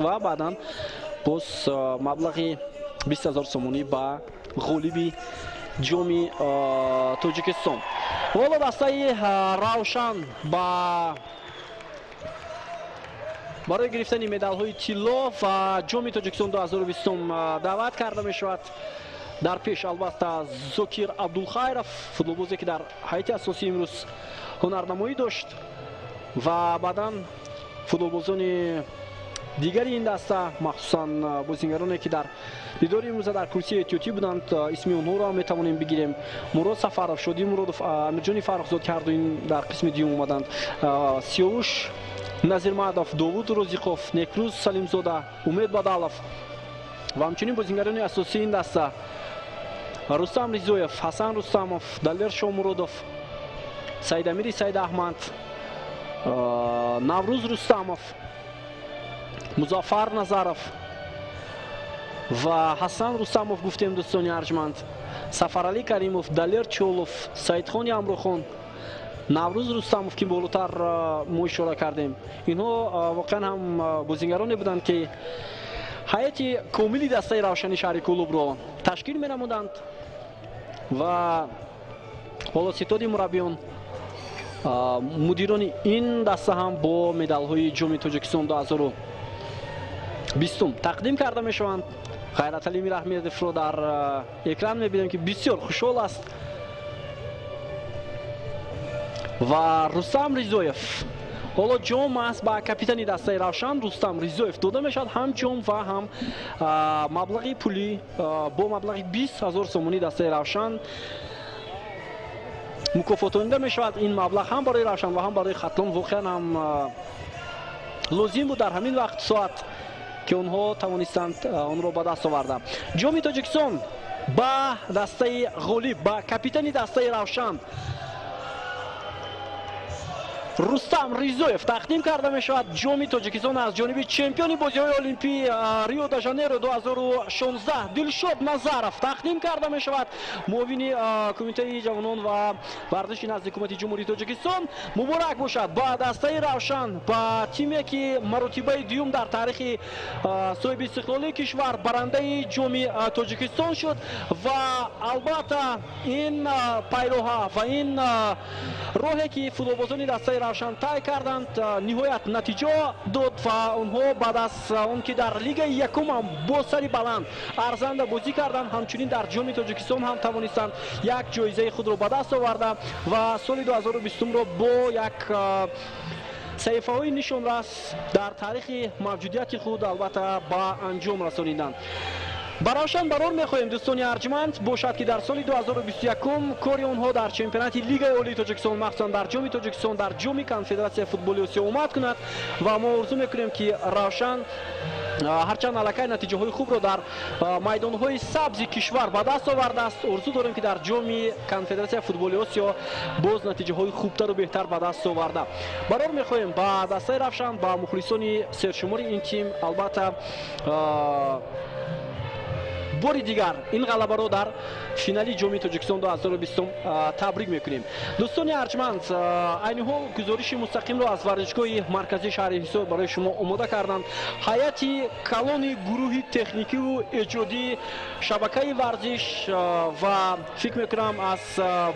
و بعدا باز مبلغ 20,000 سومونی با غالبی جام تاجیکستان. والا دسته روشن با برای گرفتن مدال های طلا و جام تاجیکستان 2020 دعوت کرده می شود. در پیش البته زکیر عبدالخیرов فوتبالبازی که در هیئت اساسی امروز هنرنمایی داشت و بعدا فوتبالبازان دیگری این دسته مخصوصا بازیگرانی که در دیدار امروز در کرسی احتیاطی بودند اسم اونها را می توانیم بگیریم. مراد سفرов، شادی مرادov، امیرجان فرخزاد که این در قسم دیوم اومدند، سیاوش نظیرمحمدov، داوود رازیقов، نیکروز سلیمزاده، امید بدالov و همچنین بازیگران اساسی این دسته رستم ریزویف، حسن رستمov، دلیر شامرادov، سعید امیری سعید احمد، نوروز رستمov، مظفر نظرov و حسن رستمov گفتیم دوستان ارجمند، سفرعلی کریمov، دلیر چولov، سعیدخان امروخان، نوروز رستمov که بالاتر ما اشاره کردیم. اینها واقعا هم بازیگرانی بودند که هیئت کاملی دسته روشن شهر کلوب را تشکیل می نمودند و حالا ستاد مربیان مدیران این دسته هم با مدال های جام تاجیکستان 2020 تقدیم کرده می شوند. غیرت علی میرحمیدov را در اکران می بینیم که بسیار خوشحال است و رستم ریزویف. حالا جام است با کاپیتانی دسته روشن رستم ریزویف داده می شود، هم جام و هم مبلغ پولی با مبلغ 20,000 سومونی دسته روشن مکافاتانیده می شود. این مبلغ هم برای روشن و هم برای خطلان واقعا هم لازم بود در همین وقت ساعت که اونها توانستند اون را به دست آورده. جام تاجیکستان با دسته غالب با کاپیتانی دسته روشن رستم ریزویف تقدیم کرده می شود. جام تاجیکستان از جانب چمپیون بازی‌های المپی ریو د ژانیرو 2016 دلشاد نظرov تقدیم کرده می شود. معاون کمیته جوانان و ورزش نزد حکومت جمهوری تاجیکستان. مبارک باشد با دسته روشن، با تیمی که مرتبه دوم در تاریخ صاحب استقلالی کشور برنده جام تاجیکستان شد و البته این پیروها و این راهی که فوتبالبازان دسته روشن طی کردند نهایت نتیجه داد و اونها بعد از اون که در لیگ یکم هم با سری بلند ارزنده بازی کردند، همچنین در جام تاجیکستان هم توانستند یک جایزه خود را به دست آورده و سال 2020 را با یک صحیفه های نشان رس در تاریخ موجودیت خود البته با انجام رسانیدند. براشان برور میخواهیم دوستان ارجمند باشد که در سال 2021 کاری آنها در چمپیونات لیگ عالی تاجیکستان مخصوصا در جام تاجیکستان در جام کنفدراسیون فوتبال آسیا اومد کند و ما آرزو میکنیم که روشن هرچند الکی نتیجه های خوب را در میدان های سبز کشور به دست آورده است، آرزو داریم که در جام کنفدراسیون فوتبال آسیا باز نتیجه های خوبتر و بهتر به دست آورده. برور میخواهیم با دسته روشن با مخلصان سرشمار این تیم البته باری دیگر این غلبه رو در فینالی جام تاجیکستان 2020 تبریک میکنیم. دوستان ارجمند عین حال گزارش مستقیم رو از ورزشگاه مرکزی شهر حصار برای شما آماده کردند. هیئت کلان گروه تکنیکی و ایجادی شبکه ورزش و فکر میکنم از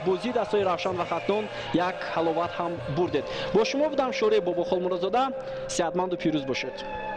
بازی دستای روشن و خطلان یک حلاوت هم بردید. با شما بودم شوره باباخال مرادزاده. صحتمند و پیروز باشید.